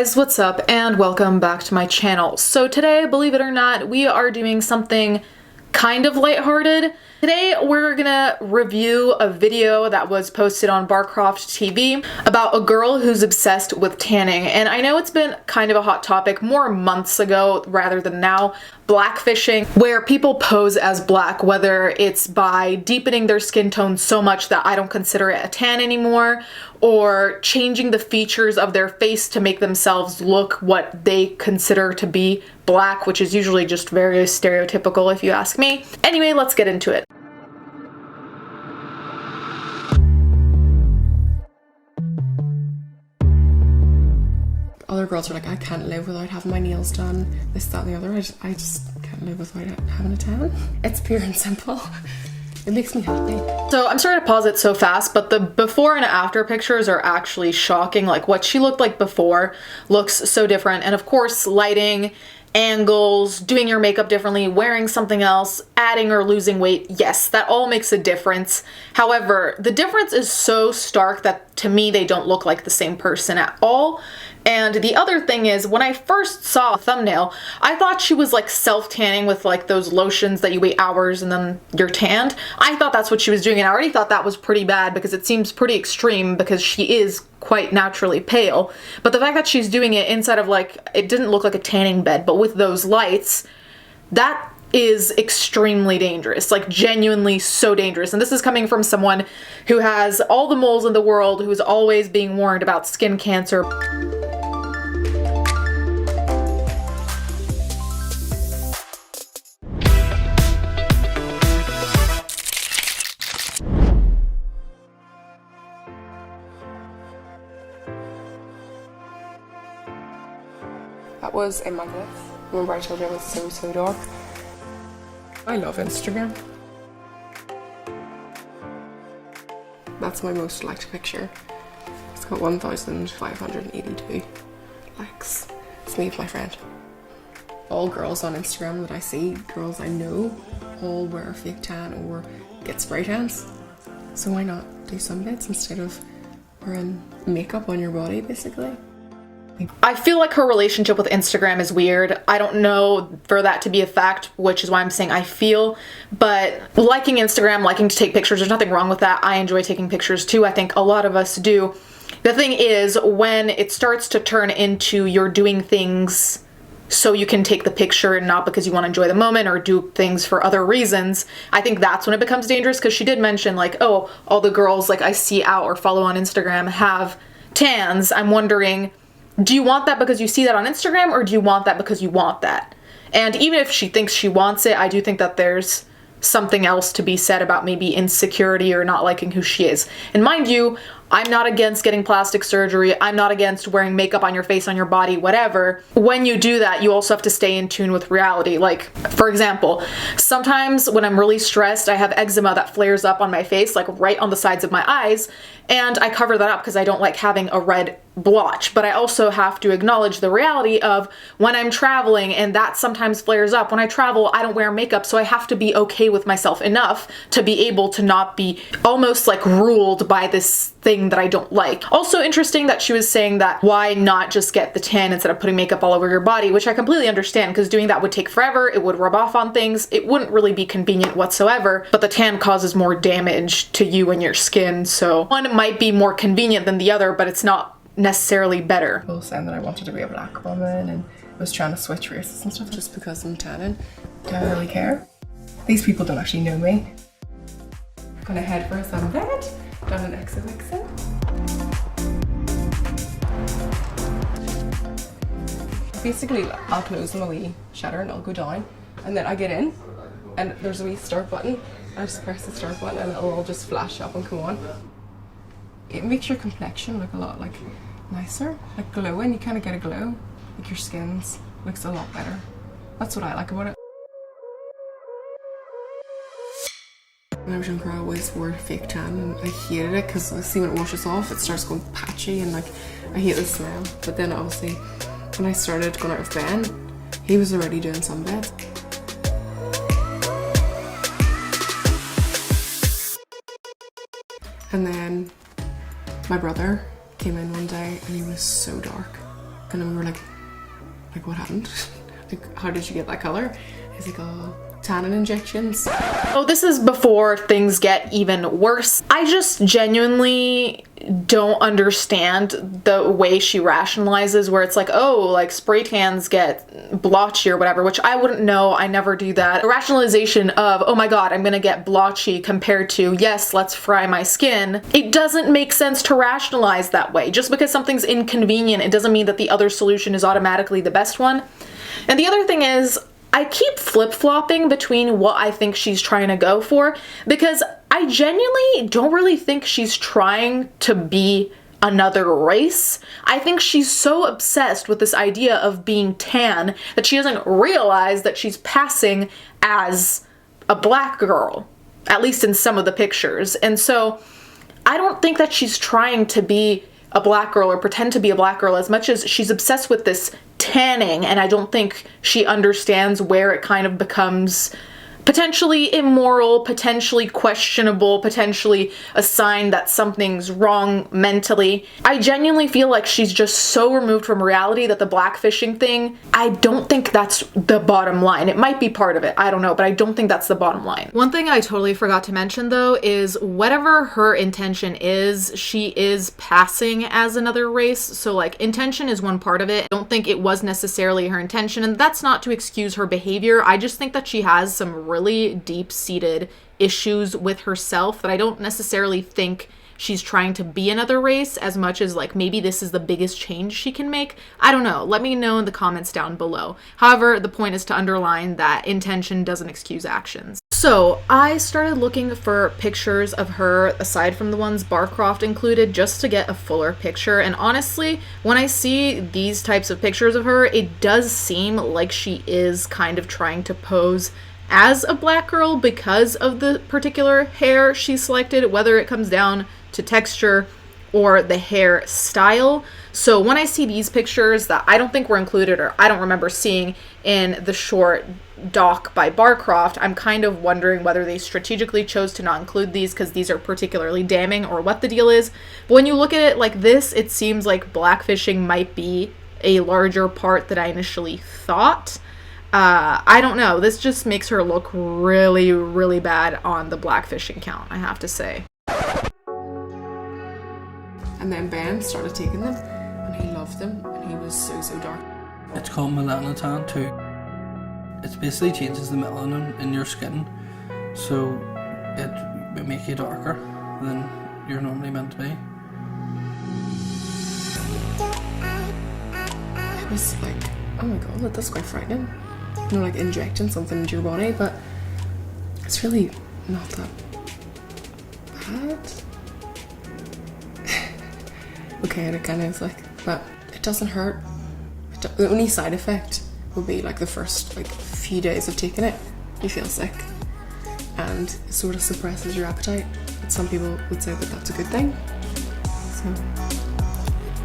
guys, what's up and welcome back to my channel. So today, believe it or not, we are doing something kind of lighthearted. Today we're gonna review a video that was posted on Barcroft TV about a girl who's obsessed with tanning. And I know it's been kind of a hot topic more months ago rather than now. Blackfishing, where people pose as black, whether it's by deepening their skin tone so much that I don't consider it a tan anymore, or changing the features of their face to make themselves look what they consider to be black, which is usually just very stereotypical if you ask me. Anyway, let's get into it. Other girls are like, I can't live without having my nails done, this, that, and the other. I just can't live without having a tan. It's pure and simple. It makes me happy. So I'm sorry to pause it so fast, but the before and after pictures are actually shocking. Like what she looked like before looks so different. And of course, lighting, angles, doing your makeup differently, wearing something else, adding or losing weight, yes, that all makes a difference. However, the difference is so stark that to me, they don't look like the same person at all. And the other thing is, when I first saw a thumbnail, I thought she was like self-tanning with like those lotions that you wait hours and then you're tanned. I thought that's what she was doing, and I already thought that was pretty bad because it seems pretty extreme because she is quite naturally pale. But the fact that she's doing it inside of like, it didn't look like a tanning bed, but with those lights, that is extremely dangerous, like genuinely so dangerous. And this is coming from someone who has all the moles in the world, who's always being warned about skin cancer. That was in my life. Remember I told you I was so dark? I love Instagram. That's my most liked picture. It's got 1,582 likes. It's me with my friend. All girls on Instagram that I see, girls I know, all wear a fake tan or get spray tans. So why not do sunbeds instead of wearing makeup on your body, basically? I feel like her relationship with Instagram is weird. I don't know for that to be a fact, which is why I'm saying I feel, but liking Instagram, liking to take pictures, there's nothing wrong with that. I enjoy taking pictures too. I think a lot of us do. The thing is, when it starts to turn into you're doing things so you can take the picture and not because you want to enjoy the moment or do things for other reasons, I think that's when it becomes dangerous, because she did mention like, oh, all the girls like I see out or follow on Instagram have tans. I'm wondering, do you want that because you see that on Instagram, or do you want that because you want that? And even if she thinks she wants it, I do think that there's something else to be said about maybe insecurity or not liking who she is. And mind you, I'm not against getting plastic surgery. I'm not against wearing makeup on your face, on your body, whatever. When you do that, you also have to stay in tune with reality. Like, for example, sometimes when I'm really stressed, I have eczema that flares up on my face, like right on the sides of my eyes, and I cover that up because I don't like having a red blotch. But I also have to acknowledge the reality of when I'm traveling and that sometimes flares up. When I travel, I don't wear makeup, so I have to be okay with myself enough to be able to not be almost like ruled by this thing that I don't like. Also interesting that she was saying that why not just get the tan instead of putting makeup all over your body, which I completely understand, because doing that would take forever, it would rub off on things, it wouldn't really be convenient whatsoever, but the tan causes more damage to you and your skin, so one might be more convenient than the other, but it's not necessarily better. People saying that I wanted to be a black woman and was trying to switch races and stuff just because I'm tanning. Do I really care? These people don't actually know me. I'm gonna head for a sunbed down an XOXO. Basically, I'll close my wee shutter and I'll go down, and then I get in and there's a wee start button. I just press the start button and it'll all just flash up and come on. It makes your complexion look a lot like nicer, like glowing. You kind of get a glow, like your skin's looks a lot better. That's what I like about it. When I was younger, I always wore fake tan and I hated it because I see when it washes off, it starts going patchy and like I hate the smell. But then obviously when I started going out with Ben, he was already doing sunbeds. And then my brother came in one day and he was so dark. And then we were like what happened? Like, how did you get that color? He's like, oh, tannin injections. Oh, this is before things get even worse. I just genuinely don't understand the way she rationalizes where it's like, oh, like spray tans get blotchy or whatever, which I wouldn't know. I never do that. The rationalization of, oh my God, I'm gonna get blotchy compared to, yes, let's fry my skin. It doesn't make sense to rationalize that way. Just because something's inconvenient, it doesn't mean that the other solution is automatically the best one. And the other thing is, I keep flip-flopping between what I think she's trying to go for, because I genuinely don't really think she's trying to be another race. I think she's so obsessed with this idea of being tan that she doesn't realize that she's passing as a black girl, at least in some of the pictures. And so I don't think that she's trying to be a black girl or pretend to be a black girl as much as she's obsessed with this tanning, and I don't think she understands where it kind of becomes potentially immoral, potentially questionable, potentially a sign that something's wrong mentally. I genuinely feel like she's just so removed from reality that the blackfishing thing, I don't think that's the bottom line. It might be part of it, I don't know, but I don't think that's the bottom line. One thing I totally forgot to mention though is whatever her intention is, she is passing as another race. So like intention is one part of it. I don't think it was necessarily her intention, and that's not to excuse her behavior. I just think that she has some really deep-seated issues with herself that I don't necessarily think she's trying to be another race as much as like maybe this is the biggest change she can make. I don't know. Let me know in the comments down below. However, the point is to underline that intention doesn't excuse actions. So I started looking for pictures of her aside from the ones Barcroft included just to get a fuller picture, and honestly, when I see these types of pictures of her, it does seem like she is kind of trying to pose as a black girl because of the particular hair she selected, whether it comes down to texture or the hair style. So when I see these pictures that I don't think were included or I don't remember seeing in the short doc by Barcroft, I'm kind of wondering whether they strategically chose to not include these because these are particularly damning or what the deal is. But when you look at it like this, it seems like blackfishing might be a larger part than I initially thought. I don't know. This just makes her look really, really bad on the blackfishing count, I have to say. And then Ben started taking them, and he loved them, and he was so dark. It's called Melanotan too. It basically changes the melanin in your skin, so it will make you darker than you're normally meant to be. It was like, oh my god, that's quite frightening. You know, like injecting something into your body, but it's really not that bad. Okay, and it kind of is like, but it doesn't hurt. The only side effect will be like the first like few days of taking it, you feel sick, and it sort of suppresses your appetite. But some people would say that that's a good thing. So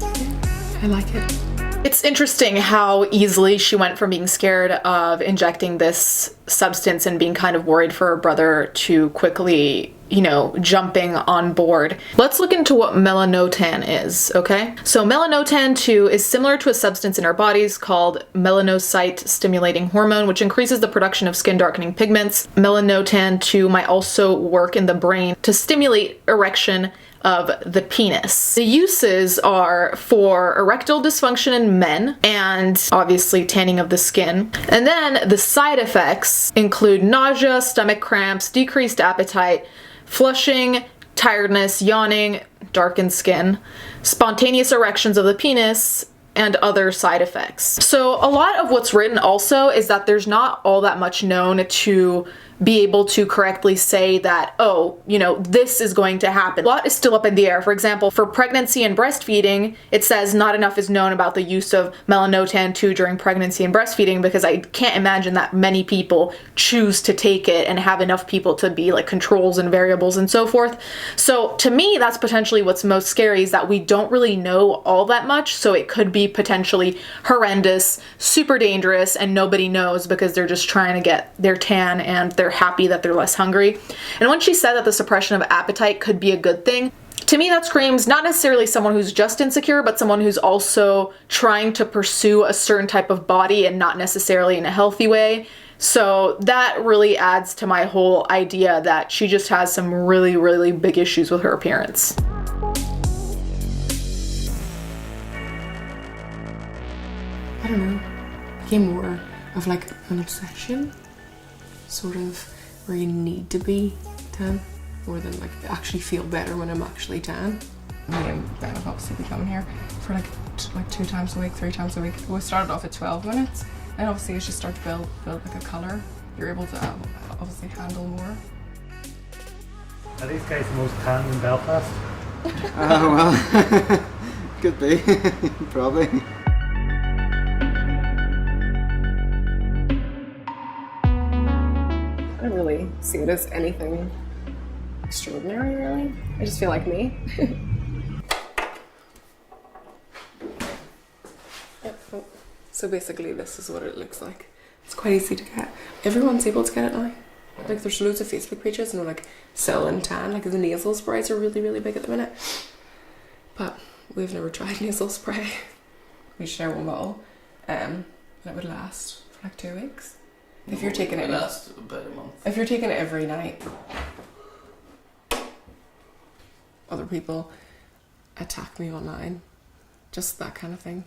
yeah, I like it. It's interesting how easily she went from being scared of injecting this substance and being kind of worried for her brother to quickly, you know, jumping on board. Let's look into what Melanotan is, okay? So Melanotan 2 is similar to a substance in our bodies called melanocyte stimulating hormone, which increases the production of skin darkening pigments. Melanotan 2 might also work in the brain to stimulate erection of the penis. The uses are for erectile dysfunction in men and obviously tanning of the skin. And then the side effects include nausea, stomach cramps, decreased appetite, flushing, tiredness, yawning, darkened skin, spontaneous erections of the penis, and other side effects. So a lot of what's written also is that there's not all that much known to be able to correctly say that, oh, you know, this is going to happen. A lot is still up in the air. For example, for pregnancy and breastfeeding, it says not enough is known about the use of Melanotan 2 during pregnancy and breastfeeding, because I can't imagine that many people choose to take it and have enough people to be like controls and variables and so forth. So to me, that's potentially what's most scary, is that we don't really know all that much. So it could be potentially horrendous, super dangerous, and nobody knows because they're just trying to get their tan and they're happy that they're less hungry. And when she said that the suppression of appetite could be a good thing, To me, that screams not necessarily someone who's just insecure, but someone who's also trying to pursue a certain type of body and not necessarily in a healthy way. So that really adds to my whole idea that she just has some really, really big issues with her appearance. I don't know, became more of like an obsession, sort of where you need to be tan, more than like actually feel better when I'm actually tan. Me and Ben have obviously been coming here for like 2 times a week, 3 times a week. We started off at 12 minutes, and obviously as you start to build like a colour, you're able to obviously handle more. Are these guys the most tan in Belfast? Well, could be, probably. I don't really see it as anything extraordinary, really. I just feel like me. Yep. Oh. So basically this is what it looks like. It's quite easy to get. Everyone's able to get it now. Like there's loads of Facebook pages and they're like sell and tan, like the nasal sprays are really, really big at the minute. But we've never tried nasal spray. We share one bottle, and it would last for like 2 weeks. If you're taking it, last about a month. if you're taking it every night, other people attack me online, just that kind of thing.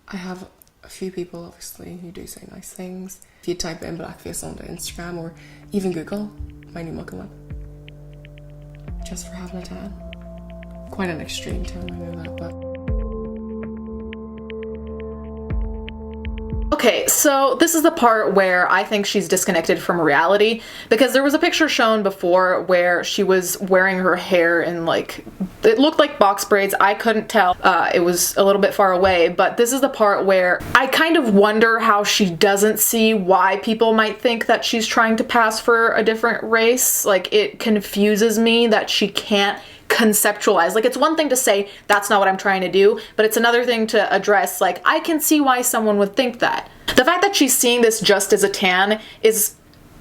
I have a few people obviously who do say nice things. If you type in blackface onto Instagram or even Google, my new muggle one, just for having a tan. Quite an extreme tan, I know that, but Okay, so this is the part where I think she's disconnected from reality, because there was a picture shown before where she was wearing her hair in like, it looked like box braids. I couldn't tell. It was a little bit far away, but this is the part where I kind of wonder how she doesn't see why people might think that she's trying to pass for a different race. Like, it confuses me that she can't conceptualize. Like, it's one thing to say that's not what I'm trying to do, but it's another thing to address, like, I can see why someone would think that. The fact that she's seeing this just as a tan is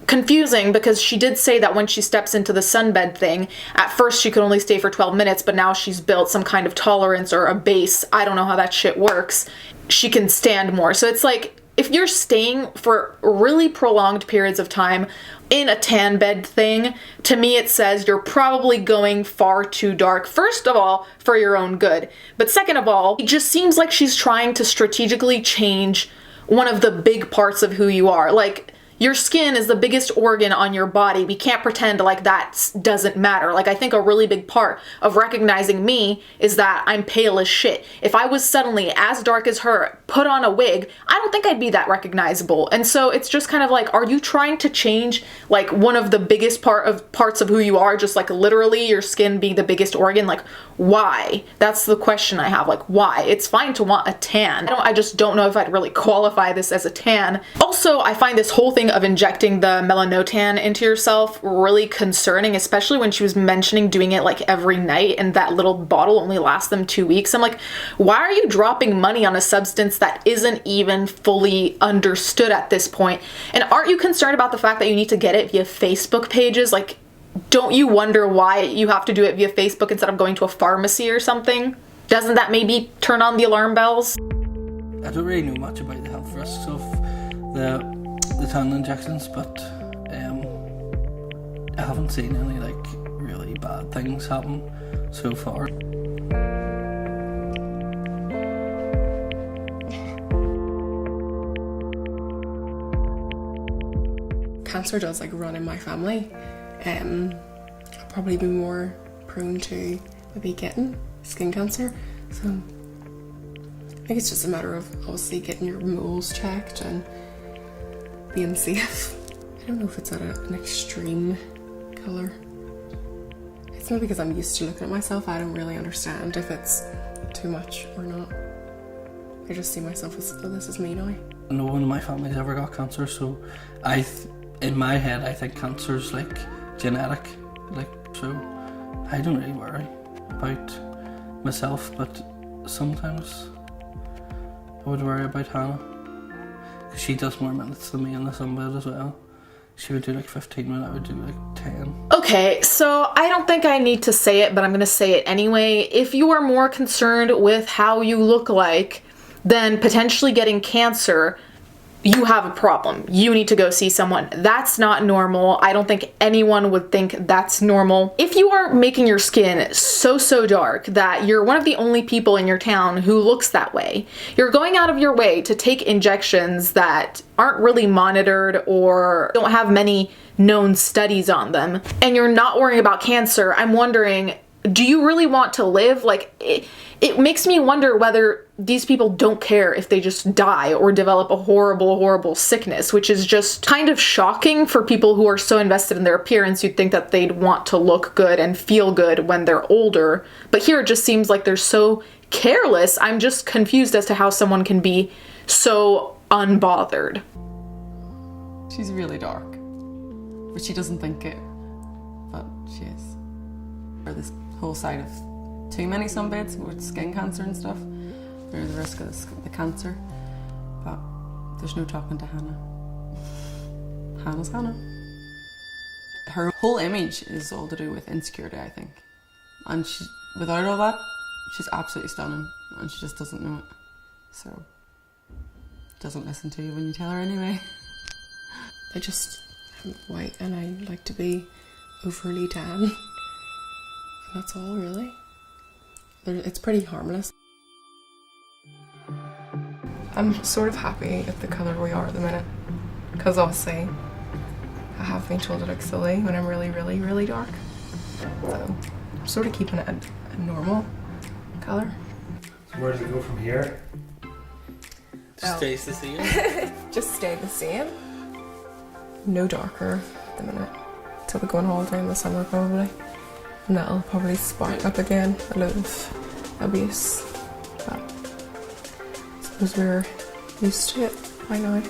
confusing, because she did say that when she steps into the sunbed thing, at first she could only stay for 12 minutes, but now she's built some kind of tolerance or a base. I don't know how that shit works. She can stand more. So it's like, if you're staying for really prolonged periods of time in a tan bed thing, to me it says you're probably going far too dark. First of all, for your own good. But second of all, it just seems like she's trying to strategically change one of the big parts of who you are. Like, your skin is the biggest organ on your body. We can't pretend like that doesn't matter. Like, I think a really big part of recognizing me is that I'm pale as shit. If I was suddenly as dark as her, put on a wig, I don't think I'd be that recognizable. And so it's just kind of like, are you trying to change like one of the biggest parts of who you are? Just like literally your skin being the biggest organ? Like, why? That's the question I have. Like, why? It's fine to want a tan. I just don't know if I'd really qualify this as a tan. Also, I find this whole thing of injecting the Melanotan into yourself really concerning, especially when she was mentioning doing it like every night and that little bottle only lasts them 2 weeks. I'm like, why are you dropping money on a substance that isn't even fully understood at this point? And aren't you concerned about the fact that you need to get it via Facebook pages? Like, don't you wonder why you have to do it via Facebook instead of going to a pharmacy or something? Doesn't that maybe turn on the alarm bells? I don't really know much about the health risks of the tan injections, but I haven't seen any like really bad things happen so far. cancer does like run in my family. I'll probably be more prone to maybe getting skin cancer. So I think it's just a matter of obviously getting your moles checked and being safe. I don't know if it's at an extreme colour. It's maybe because I'm used to looking at myself. I don't really understand if it's too much or not. I just see myself as, oh, this is me now. No one in my family's ever got cancer, so in my head I think cancer's like genetic, like, so I don't really worry about myself, but sometimes I would worry about Hannah, because she does more minutes than me in the sunbed as well. she would do like 15 minutes, I would do like 10. Okay, so I don't think I need to say it, but I'm gonna say it anyway. If you are more concerned with how you look like than potentially getting cancer, you have a problem. You need to go see someone. That's not normal. I don't think anyone would think that's normal. If you are making your skin so dark that you're one of the only people in your town who looks that way, you're going out of your way to take injections that aren't really monitored or don't have many known studies on them, and you're not worrying about cancer, I'm wondering, do you really want to live? Like, it makes me wonder whether these people don't care if they just die or develop a horrible sickness, which is just kind of shocking for people who are so invested in their appearance. You'd think that they'd want to look good and feel good when they're older, but here it just seems like they're so careless. I'm just confused as to how someone can be so unbothered. She's really dark, but she doesn't think it, but she is. Or this whole side of too many sunbeds with skin cancer and stuff, there's the risk of the cancer, but there's no talking to Hannah. Hannah's Hannah. Her whole image is all to do with insecurity, I think, and she, without all that, she's absolutely stunning, and she just doesn't know it, so doesn't listen to you when you tell her anyway. I'm white and I like to be overly tan, and that's all really. It's pretty harmless. I'm sort of happy at the colour we are at the minute, because obviously I have been told to look silly when I'm really dark, so I'm sort of keeping it a normal colour. So where does it go from here? Stays the same. Just stay the same. No darker at the minute, till we go on holiday in the summer probably, and that'll probably spark up again a load of abuse, but I suppose we're used to it by now.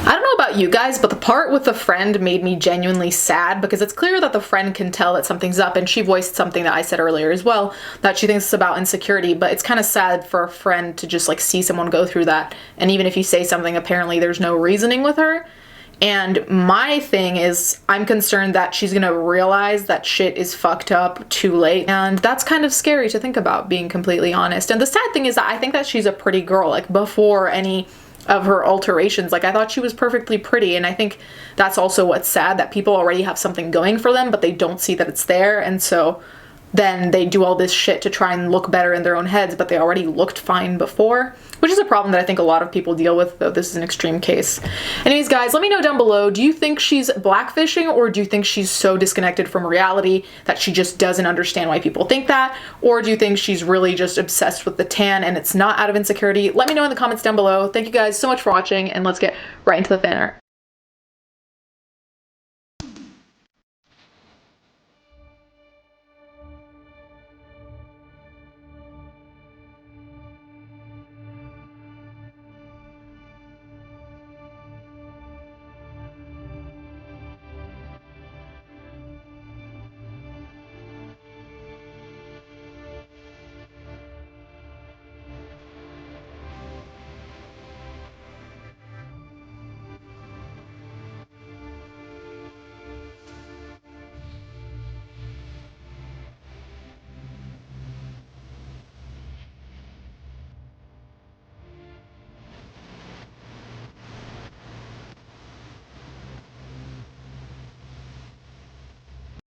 I don't know about you guys, but the part with the friend made me genuinely sad, because it's clear that the friend can tell that something's up, and she voiced something that I said earlier as well, that she thinks it's about insecurity, but it's kind of sad for a friend to just like see someone go through that, and even if you say something, apparently there's no reasoning with her. And my thing is, I'm concerned that she's gonna realize that shit is fucked up too late, and that's kind of scary to think about, being completely honest. And the sad thing is that I think that she's a pretty girl, like before any of her alterations. Like, I thought she was perfectly pretty, and I think that's also what's sad, that people already have something going for them, but they don't see that it's there, and so then they do all this shit to try and look better in their own heads, but they already looked fine before, which is a problem that I think a lot of people deal with, though this is an extreme case. Anyways, guys, let me know down below, do you think she's blackfishing, or do you think she's so disconnected from reality that she just doesn't understand why people think that? Or do you think she's really just obsessed with the tan and it's not out of insecurity? Let me know in the comments down below. Thank you guys so much for watching, and let's get right into the fan art.